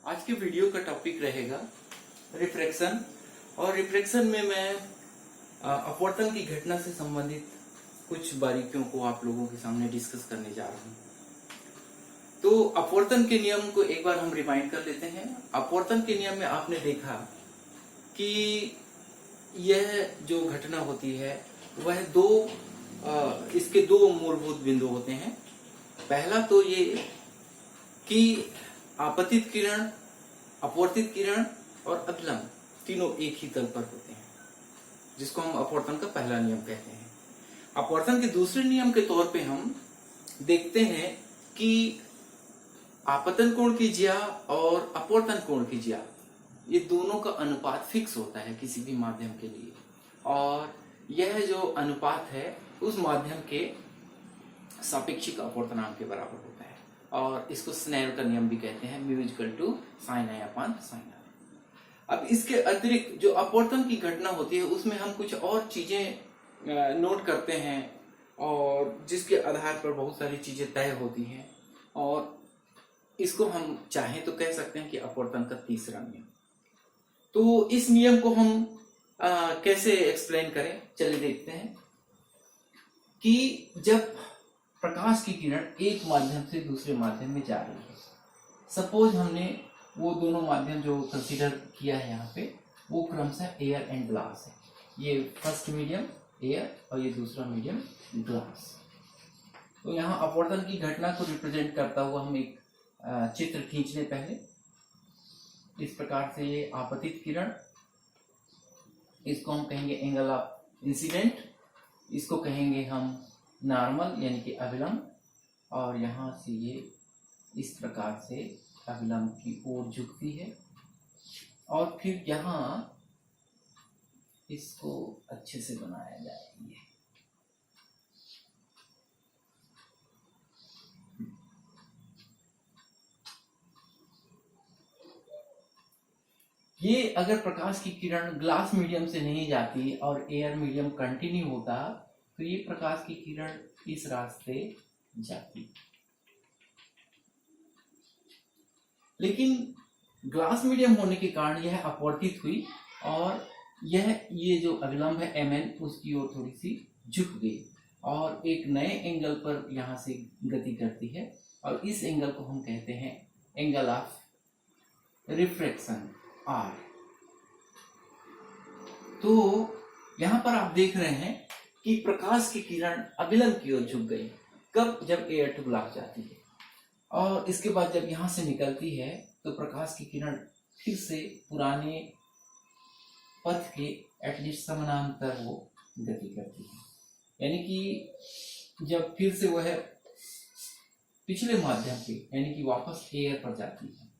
आज के वीडियो का टॉपिक रहेगा रिफ्रैक्शन। और रिफ्रैक्शन में मैं अपवर्तन की घटना से संबंधित कुछ बारीकियों को आप लोगों के सामने डिस्कस करने जा रहा हूं। तो अपवर्तन के नियम को एक बार हम रिमाइंड कर लेते हैं। अपवर्तन के नियम में आपने देखा कि यह जो घटना होती है वह इसके दो मूलभूत बिंदु होते हैं। पहला तो ये कि आपतित किरण, अपवर्तित किरण और अभिलंब तीनों एक ही तल पर होते हैं, जिसको हम अपवर्तन का पहला नियम कहते हैं। अपवर्तन के दूसरे नियम के तौर पे हम देखते हैं कि आपतन कोण की ज्या और अपवर्तन कोण की ज्या, ये दोनों का अनुपात फिक्स होता है किसी भी माध्यम के लिए, और यह जो अनुपात है उस माध्यम के सापेक्षिक अपवर्तनांक के बराबर होता है, और इसको स्नेल का नियम भी कहते हैं, mu equal to sine i upon sine r. अब इसके अतिरिक्त जो अपवर्तन की घटना होती है उसमें हम कुछ और चीजें नोट करते हैं, और जिसके आधार पर बहुत सारी चीजें तय होती हैं, और इसको हम चाहें तो कह सकते हैं कि अपवर्तन का तीसरा नियम। तो इस नियम को हम कैसे एक्सप्लेन करें, चलिए देखते हैं कि जब प्रकाश की किरण एक माध्यम से दूसरे माध्यम में जा रही है, सपोज हमने वो दोनों माध्यम जो कंसीडर किया है यहाँ पे, वो क्रमशः एयर एंड ग्लास है। ये फर्स्ट मीडियम एयर और ये दूसरा मीडियम ग्लास। तो यहाँ अपवर्तन की घटना को रिप्रेजेंट करता हुआ हम एक चित्र खींच लें। पहले इस प्रकार से ये आपतित किरण, इसको हम कहेंगे एंगल ऑफ इंसिडेंट, इसको कहेंगे हम नॉर्मल यानी कि अभिलंब, और यहाँ से ये इस प्रकार से अभिलंब की ओर झुकती है, और फिर यहाँ इसको अच्छे से बनाया जाएगा। ये अगर प्रकाश की किरण ग्लास मीडियम से नहीं जाती और एयर मीडियम कंटिन्यू होता तो ये प्रकाश की किरण इस रास्ते जाती, लेकिन ग्लास मीडियम होने के कारण यह अपवर्तित हुई, और ये जो अभिलंब है mn उसकी ओर थोड़ी सी झुक गई और एक नए एंगल पर यहाँ से गति करती है, और इस एंगल को हम कहते हैं एंगल ऑफ रिफ्रैक्शन R। तो यहाँ पर आप देख रहे हैं कि प्रकाश की किरण अभिलंब की ओर झुक गई। कब? जब एयर टू ग्लास जाती है, और इसके बाद जब यहाँ से निकलती है तो प्रकाश की किरण फिर से पुराने पथ के एटलीस्ट समानांतर वो गति करती है, यानी कि जब फिर से वह पिछले माध्यम के यानी कि वापस एयर पर जाती है।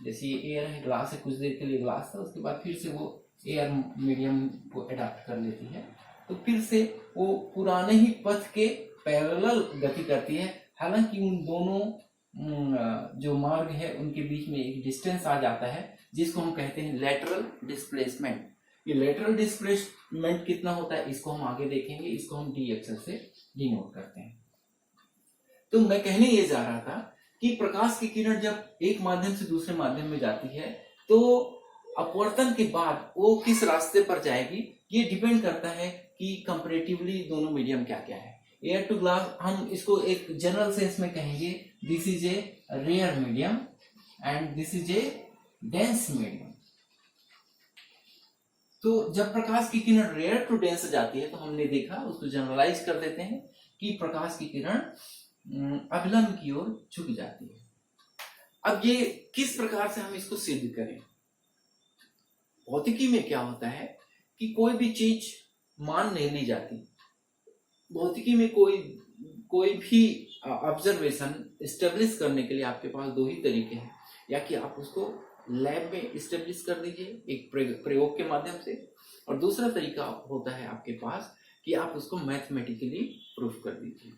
जैसे ये एयर है, ग्लास है, कुछ देर के लिए ग्लास था, उसके बाद फिर से वो एयर मीडियम को अडॉप्ट कर लेती है, तो फिर से वो पुराने ही पथ के पैरेलल गति करती है। हालांकि उन दोनों जो मार्ग है उनके बीच में एक डिस्टेंस आ जाता है, जिसको हम कहते हैं लेटरल डिस्प्लेसमेंट। ये लेटरल डिस्प्लेसमेंट कितना होता है इसको हम आगे देखेंगे, इसको हम डी अक्षर से डिनोट करते हैं। तो मैं कहने ये जा रहा था कि प्रकाश की किरण जब एक माध्यम से दूसरे माध्यम में जाती है तो अपवर्तन के बाद वो किस रास्ते पर जाएगी, ये डिपेंड करता है कि कंपैरेटिवली दोनों मीडियम क्या क्या है। एयर टू ग्लास हम इसको एक जनरल सेंस में कहेंगे, this is a rare medium and this is a dense medium. तो जब प्रकाश की किरण रेयर टू डेंस जाती है तो हमने देखा, उसको जनरलाइज कर देते हैं कि प्रकाश की किरण अभिलंब की ओर झुक जाती है। अब ये किस प्रकार से हम इसको सिद्ध करें? भौतिकी में क्या होता है कि कोई भी चीज मान नहीं ली जाती। भौतिकी में कोई भी ऑब्जर्वेशन एस्टेब्लिश करने के लिए आपके पास दो ही तरीके हैं, या कि आप उसको लैब में एस्टेब्लिश कर दीजिए एक प्रयोग के माध्यम से, और दूसरा तरीका होता है आपके पास कि आप उसको मैथमेटिकली प्रूफ कर दीजिए।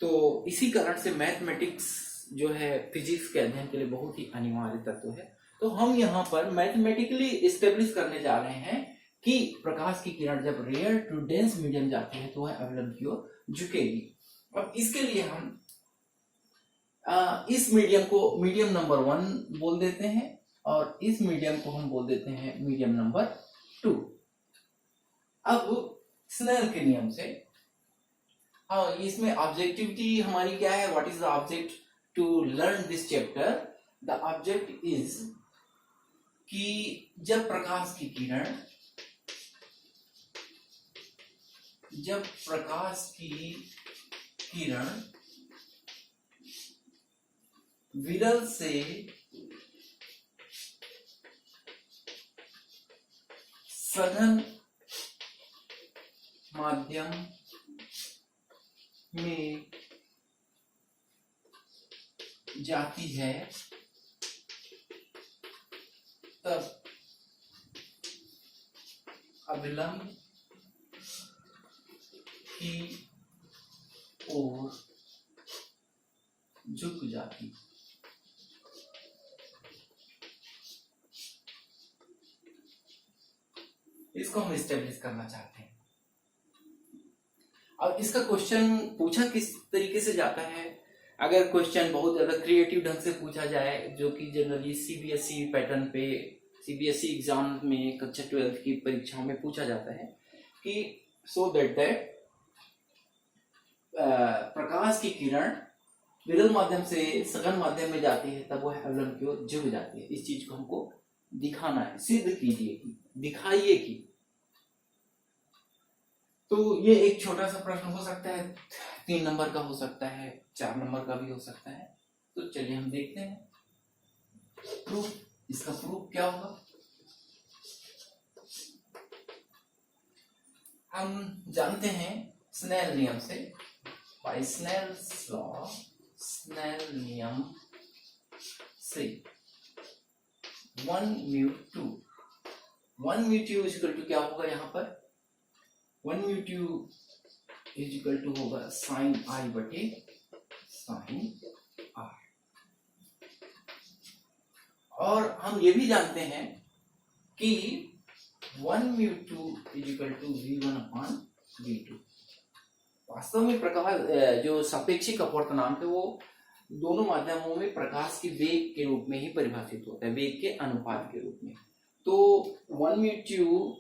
तो इसी कारण से मैथमेटिक्स जो है फिजिक्स के अध्ययन के लिए बहुत ही अनिवार्य तत्व है। तो हम यहाँ पर मैथमेटिकली एस्टेब्लिश करने जा रहे हैं कि प्रकाश की किरण जब रेयर टू डेंस मीडियम जाती है तो वह अभिलंब की ओर झुकेगी। अब इसके लिए हम इस मीडियम को मीडियम नंबर 1 बोल देते हैं और इस मीडियम को हम बोल देते हैं मीडियम नंबर 2। अब स्नेल के नियम से इसमें ऑब्जेक्टिविटी हमारी क्या है, what is the object to learn this chapter? The object is कि जब प्रकाश की किरण विरल से सघन माध्यम में जाती है तब अभिलंब की ओर झुक जाती। इसको हम स्टेब्लिश करना चाहते हैं। अब इसका क्वेश्चन पूछा किस तरीके से जाता है? अगर क्वेश्चन बहुत ज्यादा क्रिएटिव ढंग से पूछा जाए, जो कि जनरली सीबीएसई पैटर्न पे, सीबीएसई एग्जाम में कक्षा 12 की परीक्षाओं में पूछा जाता है कि सो दैट प्रकाश की किरण विरल माध्यम से सघन माध्यम में जाती है तब वह अभिलंब की ओर झुक जाती है। इस चीज को हमको दिखाना है, सिद्ध कीजिए कि, दिखाइए कि। तो ये एक छोटा सा प्रश्न हो सकता है, 3 नंबर का हो सकता है, 4 नंबर का भी हो सकता है। तो चलिए हम देखते हैं प्रूफ। इसका प्रूफ क्या होगा? हम जानते हैं स्नेल नियम से, बाय स्नेल्स लॉ, स्नेल नियम से 1μ2 इज इक्वल टू क्या होगा? यहाँ पर 1μ2 इज इक्वल टू होगा साइन आई बटे साइन आर। और हम ये भी जानते हैं कि 1μ2 is equal to v1 upon v2। वास्तव में प्रकाश जो सापेक्षिक अपवर्तनांक है वो दोनों माध्यमों में प्रकाश की वेग के रूप में ही परिभाषित होता है, वेग के अनुपात के रूप में। तो 1μ2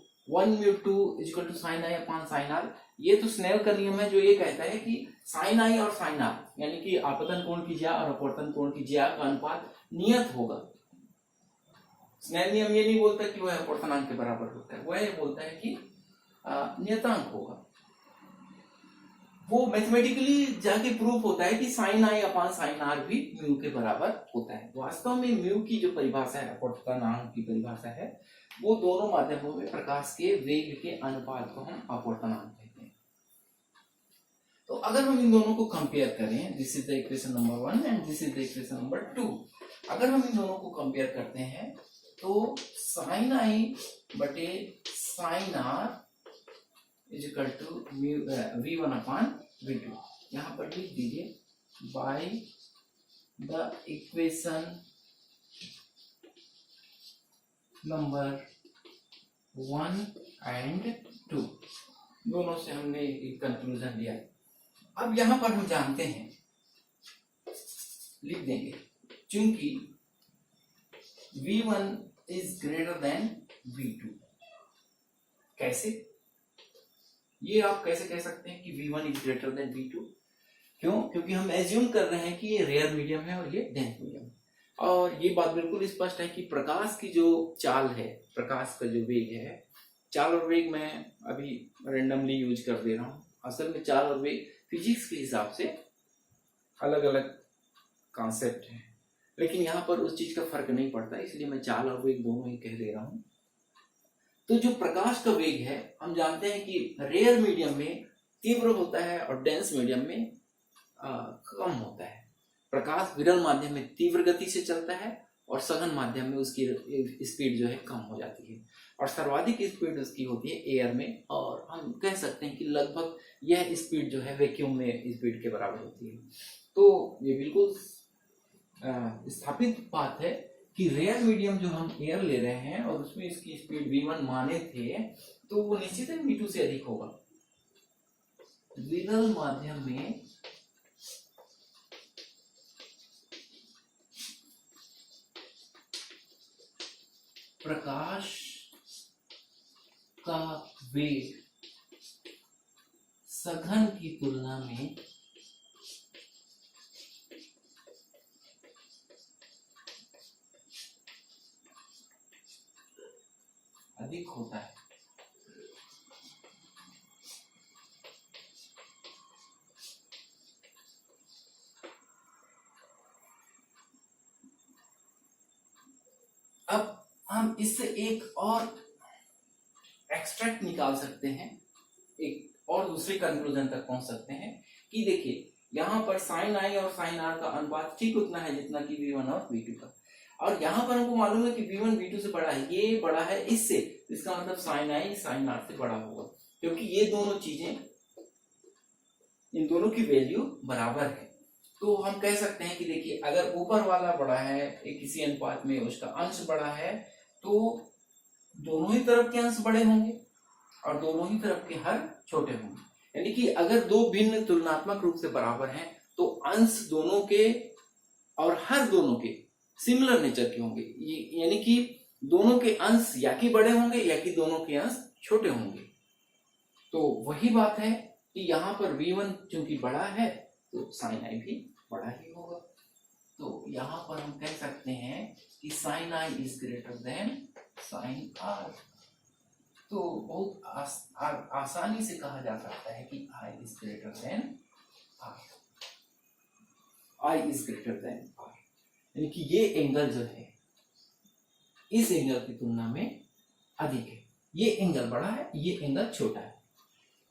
is equal to sine i upon sine r, ये तो स्नेल का नियम है जो ये कहता है कि साइन आई और साइन आर यानी कि आपतन कोण की ज्या और अपवर्तन कोण की ज्या का अनुपात नियत होगा। स्नेल नियम ये नहीं बोलता कि वह अपवर्तनांक के बराबर होता है, वह बोलता है कि नियतांक होगा। वो मैथमेटिकली जाके प्रूफ होता है कि sine i upon sine r भी म्यू के बराबर होता है। वास्तव में म्यू की जो परिभाषा है, अपवर्तनांक की परिभाषा है, वो दोनों माध्यमों में प्रकाश के वेग के अनुपात को हम अपवर्तनांक कहते हैं। तो अगर हम इन दोनों को कंपेयर करें, this is the equation number 1 and this is the equation number 2। अगर हम इन दोनों को कंपेयर करते हैं तो साइन आई बटे sine r is equal to v1 upon v2। यहाँ पर लिख दीजिए by the equation number 1 and 2। दोनों से हमने एक कंक्लूजन लिया। अब यहाँ पर हम जानते हैं, लिख देंगे, चूंकि v1 is greater then v2। कैसे? ये आप कैसे कह सकते हैं कि v1 is greater then v2? क्यों? क्योंकि हम एज्यूम कर रहे हैं कि ये रेयर मीडियम है और ये डेंस मीडियम है। और ये बात बिल्कुल स्पष्ट है कि प्रकाश की जो चाल है, प्रकाश का जो वेग है, चाल और वेग मैं अभी रेंडमली यूज कर दे रहा हूँ। असल में चाल और वेग फिजिक्स के हिसाब से अलग अलग कॉन्सेप्ट है, लेकिन यहाँ पर उस चीज का फर्क नहीं पड़ता, इसलिए मैं चाल और वेग दोनों ही कह दे रहा हूँ। तो जो प्रकाश का वेग है, हम जानते हैं कि रेयर मीडियम में तीव्र होता है और डेंस मीडियम में कम होता है। प्रकाश विरल माध्यम में तीव्र गति से चलता है और सघन माध्यम में उसकी स्पीड जो है कम हो जाती है, और सर्वाधिक स्पीड उसकी होती है एयर में। और हम कह सकते हैं कि लगभग यह स्पीड जो है वैक्यूम में स्पीड के बराबर होती है। तो ये बिल्कुल स्थापित बात है कि रेयर मीडियम जो हम एयर ले रहे हैं और उसमें इसकी स्पीड v1 माने थे, तो वो निश्चित है v2 से अधिक होगा। विरल माध्यम में प्रकाश का वेग सघन की तुलना में अधिक होता है। अब हम इससे एक और एक्सट्रैक्ट निकाल सकते हैं, एक और दूसरे कंक्लूजन तक पहुंच सकते हैं कि देखिए यहाँ पर साइन आई और साइन आर का अनुपात ठीक उतना है जितना कि V1 और V2 का, और यहाँ पर हमको मालूम है कि V1 V2 से बड़ा है, ये बड़ा है इससे, इसका मतलब साइन आई साइन आर से बड़ा होगा, क्योंकि ये दोनों चीजें, इन दोनों की वैल्यू बराबर है। तो हम कह सकते हैं कि देखिए अगर ऊपर वाला बड़ा है एक किसी अनुपात में, उसका अंश बड़ा है, तो दोनों ही तरफ के अंश बड़े होंगे और दोनों ही तरफ के हर छोटे होंगे। यानी कि अगर दो भिन्न तुलनात्मक रूप से बराबर हैं तो अंश दोनों के और हर दोनों के सिमिलर नेचर के होंगे, यानी कि दोनों के अंश या कि बड़े होंगे या कि दोनों के अंश छोटे होंगे। तो वही बात है कि यहाँ पर V1 चूंकि बड़ा है तो साइन आई भी बड़ा ही होगा। तो यहाँ पर हम कह सकते हैं कि sine i is greater than sine r. तो बहुत आसानी से कहा जा सकता है कि i is greater than r, i is greater than r, यानी कि ये एंगल जो है इस एंगल की तुलना में अधिक है, ये एंगल बड़ा है, ये एंगल छोटा है।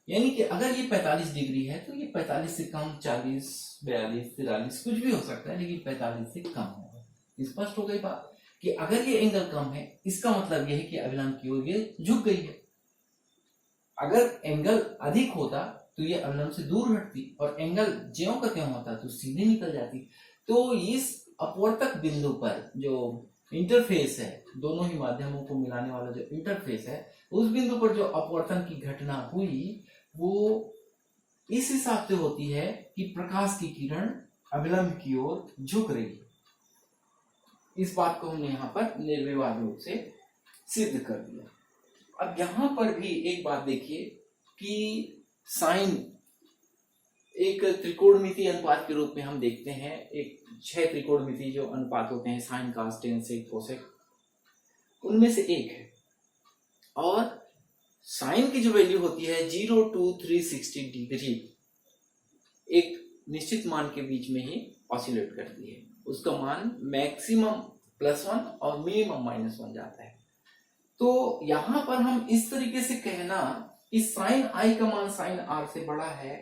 यानी कि अगर ये 45 डिग्री है तो ये 45 से कम 40, 42, 43 कुछ भी हो सकता है, लेकिन 45 से कम होगा। स्पष्ट हो गई बात कि अगर ये एंगल कम है इसका मतलब यह है कि अभिलंब की ओर ये झुक गई है। अगर एंगल अधिक होता तो ये अभिलंब से दूर हटती, और एंगल ज्यों का त्यों होता तो सीधे निकल जाती। तो इस अपवर्तक बिंदु पर जो इंटरफेस है, दोनों ही माध्यमों को मिलाने वाला जो इंटरफेस है, उस बिंदु पर जो अपवर्तन की घटना हुई वो इस हिसाब से होती है कि प्रकाश की किरण अभिलंब की ओर झुक रही है। इस बात को हमने यहाँ पर निर्विवाद रूप से सिद्ध कर दिया। अब यहाँ पर भी एक बात देखिए कि साइन एक त्रिकोणमिति अनुपात के रूप में हम देखते हैं, एक 6 त्रिकोणमिति जो अनुपात होते हैं, साइन, कॉस, टेन, सेक, कोसेक, उनमें से एक है। और साइन की जो वैल्यू होती है 0 to 360 डिग्री एक निश्चित मान के बीच में ही ऑसिलेट करती है। उसका मान मैक्सिमम +1 और मिनिमम -1 जाता है। तो यहां पर हम इस तरीके से कहना कि साइन आई का मान साइन आर से बड़ा है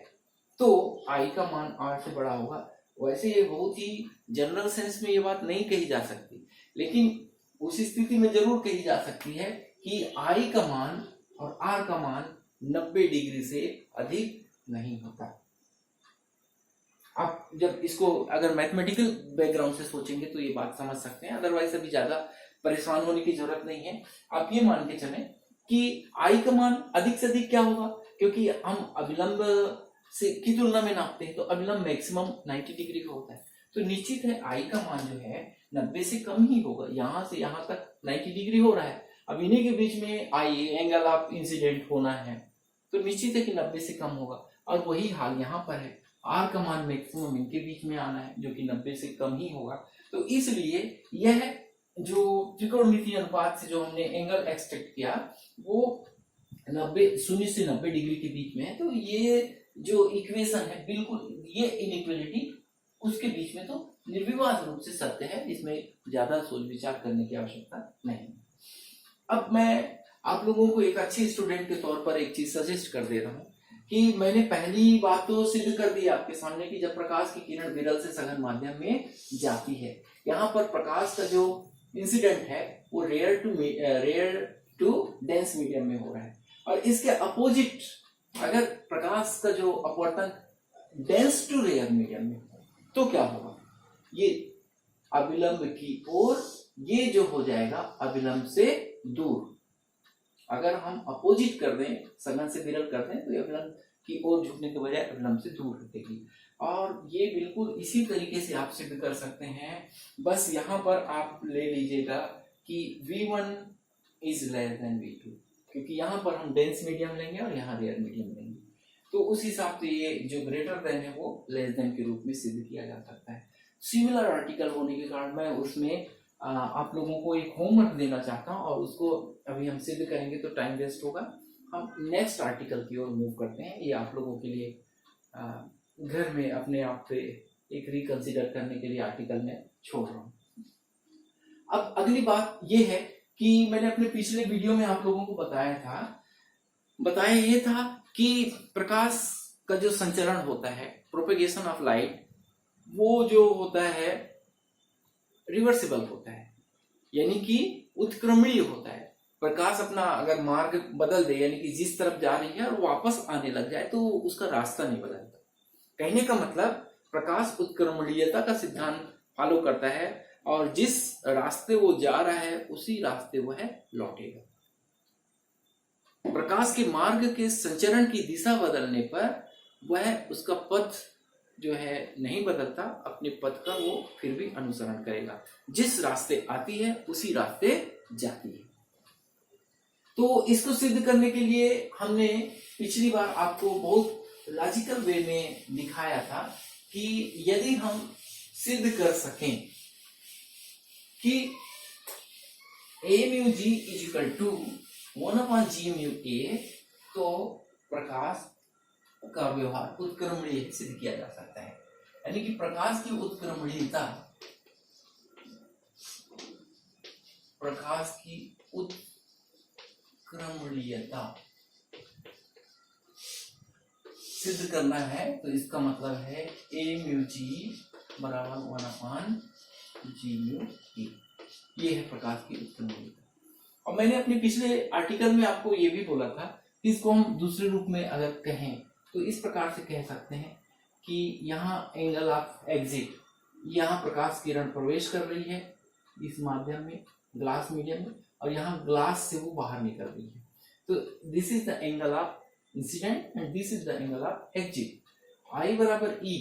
तो आई का मान आर से बड़ा होगा, वैसे ये बहुत ही जनरल सेंस में ये बात नहीं कही जा सकती, लेकिन उस स्थिति में जरूर कही जा सकती है कि आई का मान और आर का मान 90 डिग्री से अधिक नहीं होता। आप जब इसको अगर मैथमेटिकल बैकग्राउंड से सोचेंगे तो ये बात समझ सकते हैं, अदरवाइज अभी ज्यादा परेशान होने की जरूरत नहीं है। आप ये मान के चलें कि आई का मान अधिक से अधिक क्या होगा, क्योंकि हम अभिलंब से की तुलना में नापते हैं तो अभिलंब मैक्सिमम 90 डिग्री का होता है, तो निश्चित है आई का मान जो है 90 से कम ही होगा। यहां से यहां तक 90 डिग्री हो रहा है, अब इन्हीं के बीच में आई एंगल ऑफ इंसिडेंट होना है तो निश्चित है कि 90 से कम होगा। और वही हाल यहाँ पर है, आर का मान मैक्सिमम इनके बीच में आना है जो कि 90 से कम ही होगा। तो इसलिए यह जो त्रिकोणमितीय अनुपात से जो हमने एंगल एक्सट्रैक्ट किया वो 0 से 90 डिग्री के बीच में है। तो ये जो इक्वेशन है बिल्कुल ये इनइक्वालिटी उसके बीच में तो निर्विवाद रूप से सत्य है, इसमें ज्यादा सोच विचार करने की आवश्यकता नहीं। अब मैं आप लोगों को एक अच्छे स्टूडेंट के तौर पर एक चीज सजेस्ट कर दे रहा हूँ कि मैंने पहली बात तो सिद्ध कर दी आपके सामने कि जब प्रकाश की किरण विरल से सघन माध्यम में जाती है, यहाँ पर प्रकाश का जो इंसिडेंट है वो रेयर टू डेंस मीडियम में हो रहा है, और इसके अपोजिट अगर प्रकाश का जो अपवर्तन डेंस टू रेयर मीडियम में तो क्या होगा, ये अभिलंब की ओर ये जो हो जाएगा अभिलंब से दूर। अगर हम अपोजिट कर दें, सघन से विरल कर दें तो ये अभिलंब की ओर झुकने के बजाय अभिलंब से दूर हटेगी। और ये बिल्कुल इसी तरीके से आप सिद्ध कर सकते हैं। बस यहाँ पर आप ले लीजिएगा कि V1 is less than V2, क्योंकि यहाँ पर हम डेंस मीडियम लेंगे और यहाँ रेयर मीडियम लेंगे, तो उस हिसाब से ये जो ग्रेटर देन है वो लेस देन के रूप में सिद्ध किया जा सकता है। सिमिलर आर्टिकल होने के कारण मैं उसमें आप लोगों को एक होमवर्क देना चाहता हूँ, और उसको अभी हम सिद्ध करेंगे तो टाइम वेस्ट होगा। हम नेक्स्ट आर्टिकल की ओर मूव करते हैं। ये आप लोगों के लिए घर में अपने आप पे एक रिकंसिडर करने के लिए आर्टिकल में छोड़ रहा हूँ। अब अगली बात ये है कि मैंने अपने पिछले वीडियो में आप लोगों को बताया ये था कि प्रकाश का जो संचरण होता है, प्रोपेगेशन ऑफ लाइट, वो जो होता है रिवर्सिबल होता है, यानी कि उत्क्रमणीय होता है। प्रकाश अपना अगर मार्ग बदल दे, यानी कि जिस तरफ जा रही है और वापस आने लग जाए, तो उसका रास्ता नहीं बदलता। कहने का मतलब प्रकाश उत्क्रमणीयता का सिद्धांत फॉलो करता है, और जिस रास्ते वो जा रहा है उसी रास्ते वो है लौटेगा। प्रकाश के मार्ग के संचरण की दिशा बदलने पर वह उसका पथ जो है नहीं बदलता, अपने पथ का वो फिर भी अनुसरण करेगा। जिस रास्ते आती है उसी रास्ते जाती है। तो इसको सिद्ध करने के लिए हमने पिछली बार आपको बहुत लॉजिकल वे में दिखाया था कि यदि हम सिद्ध कर सकें कि a mu g is equal to 1/g mu a, तो प्रकाश का व्यवहार उत्क्रमणीय सिद्ध किया जा सकता है। यानी कि प्रकाश की उत्क्रमणीयता सिद्ध करना है, तो इसका मतलब है a mu g बराबर 1/g mu a। ये है प्रकाश की उत्क्रमणीयता। और मैंने अपने पिछले आर्टिकल में आपको ये भी बोला था कि इसको हम दूसरे रूप में अगर कहें तो इस प्रकार से कह सकते हैं कि यहाँ एंगल ऑफ एग्जिट, यहाँ प्रकाश किरण प्रवेश कर रही है इस माध्यम में, ग्लास मीडियम में, और यहाँ ग्लास से वो बाहर निकल रही है। तो this is the angle of incident and this is the angle of exit. I बराबर E,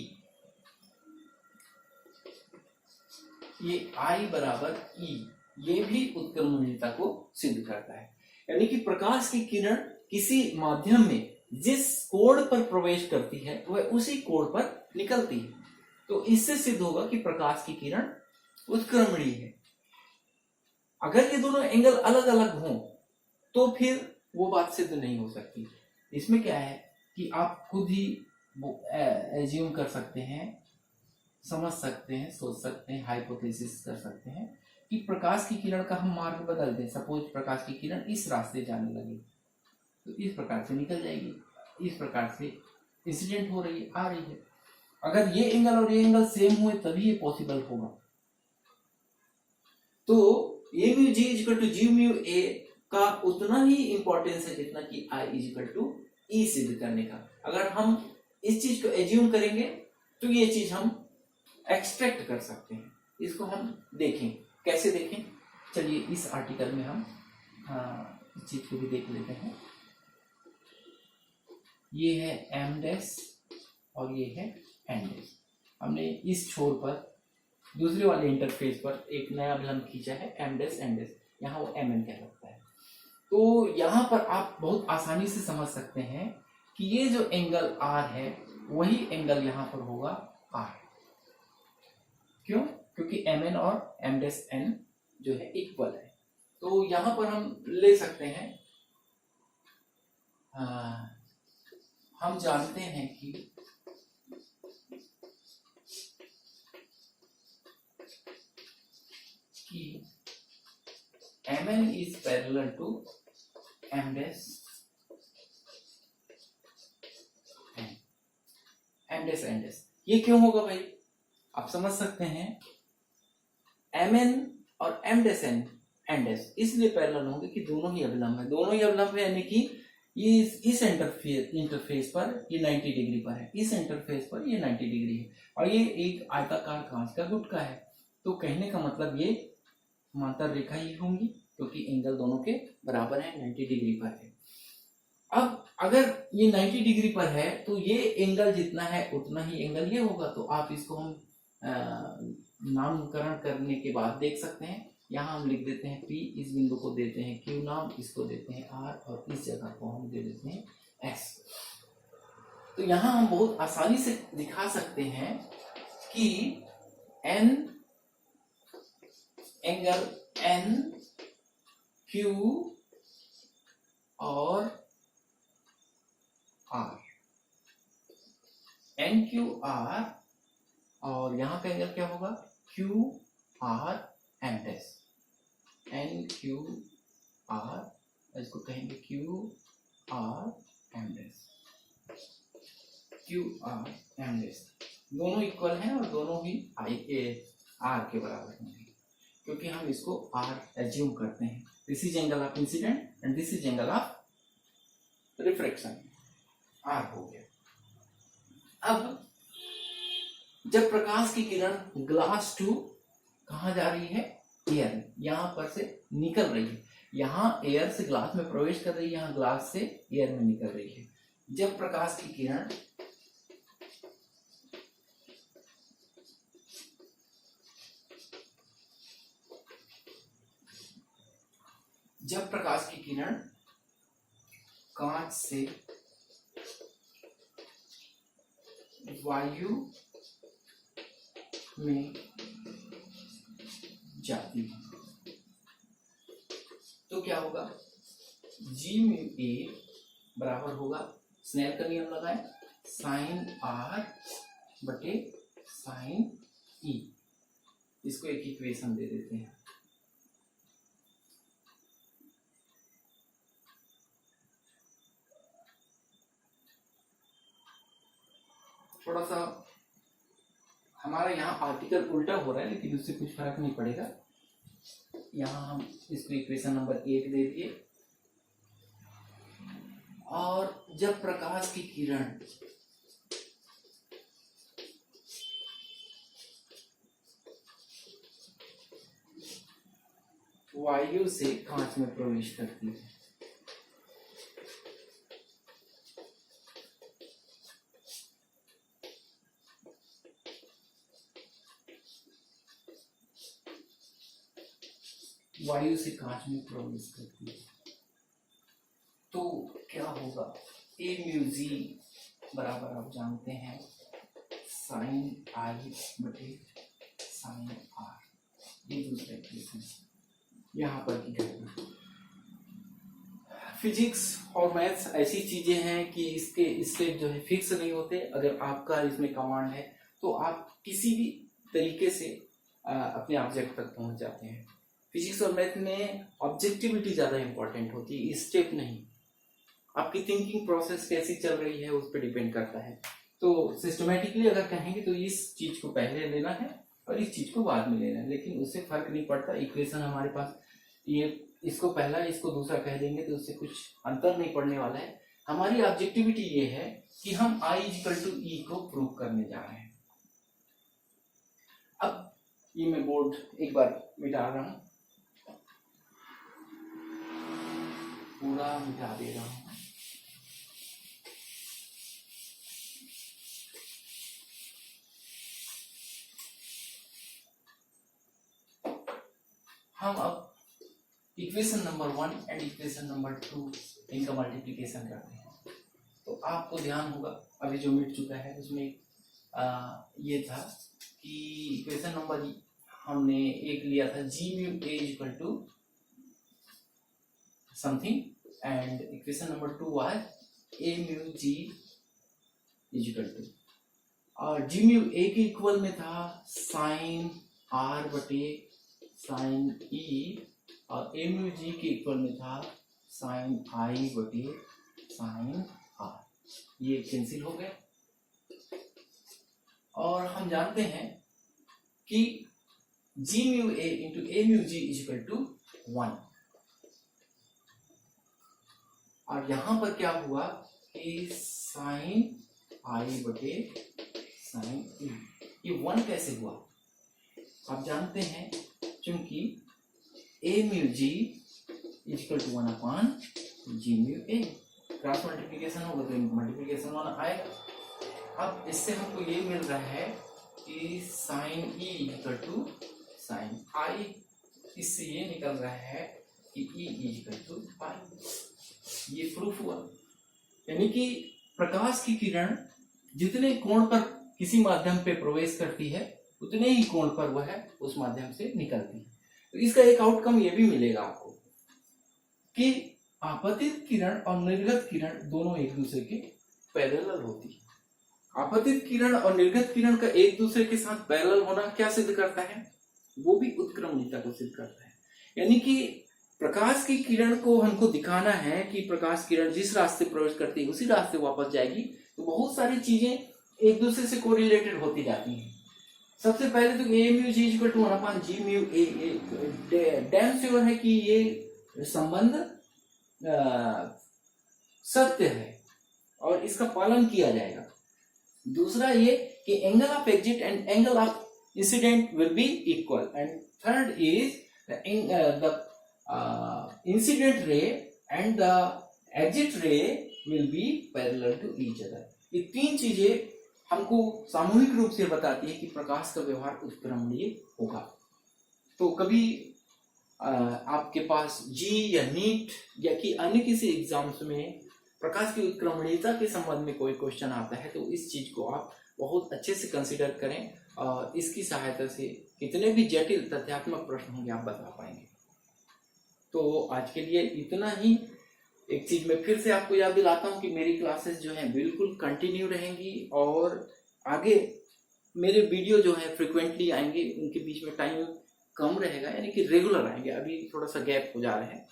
ये I बराबर E, ये भी उत्क्रमणीयता को सिद्ध करता है। यानी कि प्रकाश की किरण किसी माध्यम में जिस कोण पर प्रवेश करती है वह उसी कोण पर निकलती है। तो इससे सिद्ध होगा कि प्रकाश की किरण उत्क्रमणीय है। अगर ये दोनों एंगल अलग अलग हों तो फिर वो बात सिद्ध नहीं हो सकती। इसमें क्या है कि आप खुद ही एज्यूम कर सकते हैं, समझ सकते हैं, सोच सकते हैं, हाइपोथेसिस कर सकते हैं कि प्रकाश की किरण का हम मार्ग बदल दें। सपोज प्रकाश की किरण इस रास्ते जाने लगे तो इस प्रकार से निकल जाएगी, इस प्रकार से इंसिडेंट हो रही है, आ रही है। अगर ये एंगल और ये एंगल सेम हुए तभी ये पॉसिबल होगा। तो a mu g is equal to g mu a का उतना ही इंपॉर्टेंस है जितना कि I is equal to E सिद्ध करने का। अगर हम इस चीज को एज्यूम करेंगे तो ये चीज हम एक्सट्रैक्ट कर सकते हैं। इसको हम देखें, कैसे देखें, चलिए इस आर्टिकल में हम इस चीज को भी देख लेते हैं। ये है m डैश और ये है n डैश। हमने इस छोर पर दूसरे वाले इंटरफेस पर एक नया अभिलंब खींचा है m डैश n डैश, यहाँ वो mn कहलाता है। तो यहाँ पर आप बहुत आसानी से समझ सकते हैं कि ये जो एंगल r है वही एंगल यहाँ पर होगा r। क्यों? क्योंकि mn और m डैश n जो है इक्वल है। तो यहाँ पर हम ले सकते हैं, हम जानते हैं कि mn is parallel to m dash n dash। ये क्यों होगा भाई? आप समझ सकते हैं, mn और m dash n dash इसलिए पैरेलल होंगे कि दोनों ही अभिलंब है। दोनों ही अभिलंब है यानी कि ये इस इंटरफेस पर ये 90 डिग्री पर है, इस इंटरफेस पर ये 90 डिग्री है, और ये एक आयताकार कांच का गुटका है। तो कहने का मतलब ये समांतर रेखा ही होंगी क्योंकि एंगल दोनों के बराबर है, 90 डिग्री पर है। अब अगर ये 90 डिग्री पर है तो ये एंगल जितना है उतना ही एंगल ये होगा। तो आप इसको हम नामकरण करने के बाद देख सकते हैं, यहाँ हम लिख देते हैं P, इस बिंदु को देते हैं Q नाम, इसको देते हैं R और इस जगह को हम दे देते हैं S। तो यहाँ हम बहुत आसानी से दिखा सकते हैं कि N एंगल N Q और R, N Q R, और यहाँ का एंगल क्या होगा Q R M dash, N Q R, इसको कहेंगे Q R M dash, Q R M dash. दोनों इक्वल हैं और दोनों ही I A R के बराबर होंगे, क्योंकि हम इसको R एज्यूम करते हैं। This is angle of incident and this is angle of refraction, R हो गया। अब जब प्रकाश की किरण ग्लास टू कहाँ जा रही है, एयर में, यहाँ पर से निकल रही है, यहाँ एयर से ग्लास में प्रवेश कर रही है, यहाँ ग्लास से एयर में निकल रही है। जब प्रकाश की किरण कांच से वायु में जाती है तो क्या होगा, G म्यू A बराबर होगा, स्नेल का नियम लगाएं, साइन R बटे साइन E। इसको एक इक्वेशन दे देते हैं। थोड़ा सा हमारा यहाँ आर्टिकल उल्टा हो रहा है, लेकिन उससे कुछ फर्क नहीं पड़ेगा। यहाँ हम इसको इक्वेशन नंबर 1 दे दिए, और जब प्रकाश की किरण वायु से कांच में प्रवेश करती है तो क्या होगा, ए म्यू जी बराबर आप जानते हैं साइन आई बटे साइन आर। ये दूसरा इक्वेशन, यहाँ पर की घटना। फिजिक्स और मैथ्स ऐसी चीजें हैं कि इसके स्टेप जो है फिक्स नहीं होते। अगर आपका इसमें कमांड है तो आप किसी भी तरीके से अपने ऑब्जेक्ट तक पहुंच जाते हैं। फिजिक्स और मैथ में ऑब्जेक्टिविटी ज्यादा इंपॉर्टेंट होती है, स्टेप नहीं। आपकी थिंकिंग प्रोसेस कैसी चल रही है उस पर डिपेंड करता है। तो सिस्टमेटिकली अगर कहेंगे तो इस चीज को पहले लेना है और इस चीज को बाद में लेना है, लेकिन उससे फर्क नहीं पड़ता। इक्वेशन हमारे पास, ये इसको पहला इसको दूसरा कह देंगे तो उससे कुछ अंतर नहीं पड़ने वाला है। हमारी ऑब्जेक्टिविटी ये है कि हम I = E को प्रूव करने जा रहे हैं। अब ये मैं बोर्ड एक बार मिटा रहा हूं, पूरा मिटा दे रहा हूं। हम अब equation number 1 and equation number 2 इनका मल्टीप्लिकेशन करते हैं। तो आपको ध्यान होगा अभी जो मिट चुका है उसमें ये था कि इक्वेशन नंबर हमने एक लिया था G mu A = something, and equation number 2 was A mu G = और G म्यू A के इक्वल में था साइन R बटे साइन E, और A म्यू G के इक्वल में था साइन I बटे साइन R। ये कैंसिल हो गए, और हम जानते हैं कि G mu A × A mu G = 1। और यहां पर क्या हुआ कि साइन I बटे साइन E, ये 1 कैसे हुआ? आप जानते हैं क्योंकि A mu G = 1/G mu A, cross multiplication होगा तो मल्टीप्लिकेशन 1 आएगा। अब इससे हमको ये मिल रहा है कि साइन E = साइन I, इससे ये निकल रहा है कि E इक्वल टू पाई। ये प्रूफ हुआ, यानी कि प्रकाश की किरण जितने कोण पर किसी माध्यम पे प्रवेश करती है उतने ही कोण पर वह उस माध्यम से निकलती है। तो इसका एक आउटकम ये भी मिलेगा आपको कि आपतित किरण और निर्गत किरण दोनों एक दूसरे के पैरेलल होती है। आपतित किरण और निर्गत किरण का एक दूसरे के साथ पैरेलल होना क्या सिद्ध करता है? वो भी उत्क्रमणीयता को सिद्ध करता है। यानी कि प्रकाश की किरण को हमको दिखाना है कि प्रकाश किरण जिस रास्ते प्रवेश करती है उसी रास्ते वापस जाएगी। तो बहुत सारी चीजें एक दूसरे से कोरिलेटेड होती जाती हैं। सबसे पहले तो a mu g equal to 1/g mu a, damn sure है कि ये संबंध सत्य है और इसका पालन किया जाएगा। दूसरा ये कि angle of exit and angle of incident will be equal, and third is the incident ray and the exit ray will be parallel to each other. ये तीन चीजें हमको सामूहिक रूप से बताती है कि प्रकाश का व्यवहार उत्क्रमणीय होगा। तो कभी आपके पास जी या नीट या कि अन्य किसी एग्जाम्स में प्रकाश की उत्क्रमणीयता के संबंध में कोई क्वेश्चन आता है तो इस चीज को आप बहुत अच्छे से कंसीडर करें और इसकी सहायता से कितने भी जटिल तथ्यात्मक प्रश्न होंगे आप बता पाएंगे। तो आज के लिए इतना ही। एक चीज मैं फिर से आपको याद दिलाता हूँ कि मेरी क्लासेस जो हैं बिल्कुल कंटिन्यू रहेंगी और आगे मेरे वीडियो जो है फ्रिक्वेंटली आएंगे, उनके बीच में टाइम कम रहेगा, यानी कि रेगुलर आएंगे। अभी थोड़ा सा गैप हो जा रहा है।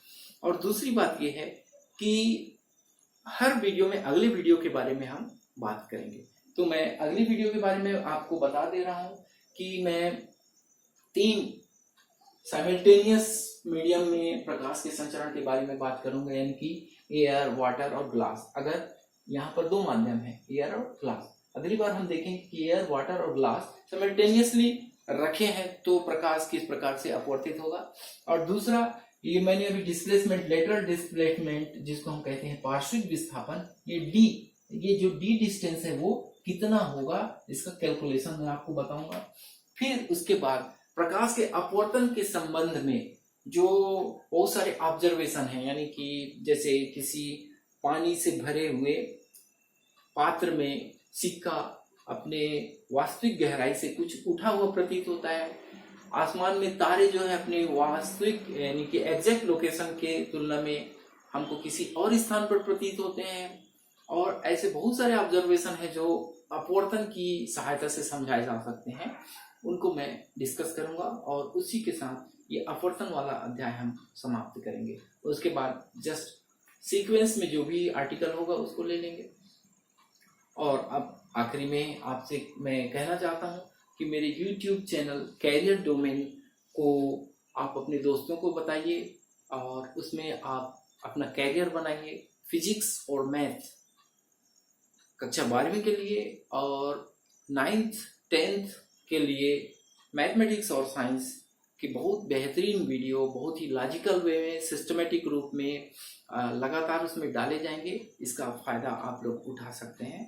और दूसरी बात यह है कि हर वीडियो में अगले वीडियो के बारे में हम बात करेंगे। तो मैं अगली वीडियो के बारे में आपको बता दे रहा हूं कि मैं 3 साइमल्टेनियस मीडियम में प्रकाश के संचरण के बारे में बात करूंगा, यानी कि एयर, वाटर और ग्लास। अगर यहाँ पर 2 माध्यम है, एयर और ग्लास, अगली बार हम देखेंगे कि एयर, वाटर और ग्लास साइमल्टेनियसली रखे हैं तो प्रकाश किस प्रकार से अपवर्तित होगा। और दूसरा ये मैंने अभी डिस्प्लेसमेंट, लेटरल डिस्प्लेसमेंट जिसको हम कहते हैं पार्श्विक विस्थापन, ये जो डी डिस्टेंस है वो कितना होगा इसका कैलकुलेशन मैं आपको बताऊंगा। फिर उसके बाद प्रकाश के अपवर्तन के संबंध में जो बहुत सारे ऑब्जर्वेशन हैं, यानी कि जैसे किसी पानी से भरे हुए पात्र में सिक्का अपने वास्तविक गहराई से कुछ उठा हुआ प्रतीत होता है, आसमान में तारे जो है अपने वास्तविक यानी कि एग्जैक्ट लोकेशन के तुलना में हमको किसी और स्थान पर प्रतीत होते हैं, और ऐसे बहुत सारे ऑब्जर्वेशन है जो अपवर्तन की सहायता से समझाए जा सकते हैं। उनको मैं डिस्कस करूंगा और उसी के साथ ये अपवर्तन वाला अध्याय हम समाप्त करेंगे। उसके बाद जस्ट सीक्वेंस में जो भी आर्टिकल होगा उसको ले लेंगे। और अब आखिरी में आपसे मैं कहना चाहता हूँ कि मेरे YouTube चैनल कैरियर डोमेन को आप अपने दोस्तों को बताइए और उसमें आप अपना कैरियर बनाइए। फिजिक्स और मैथ कक्षा 12वीं के लिए और 9th 10th के लिए मैथमेटिक्स और साइंस की बहुत बेहतरीन वीडियो बहुत ही लॉजिकल वे में सिस्टमेटिक रूप में लगातार उसमें डाले जाएंगे। इसका फ़ायदा आप लोग उठा सकते हैं।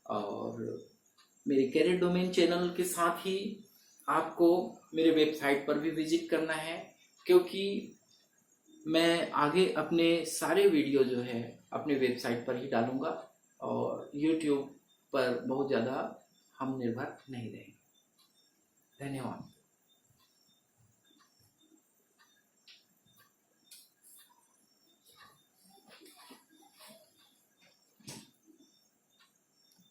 और मेरे कैरियर डोमेन चैनल के साथ ही आपको मेरे वेबसाइट पर भी विजिट करना है, क्योंकि मैं आगे अपने सारे वीडियो जो है अपने वेबसाइट पर ही डालूंगा और YouTube पर बहुत ज़्यादा हम निर्भर नहीं रहेंगे। धन्यवाद।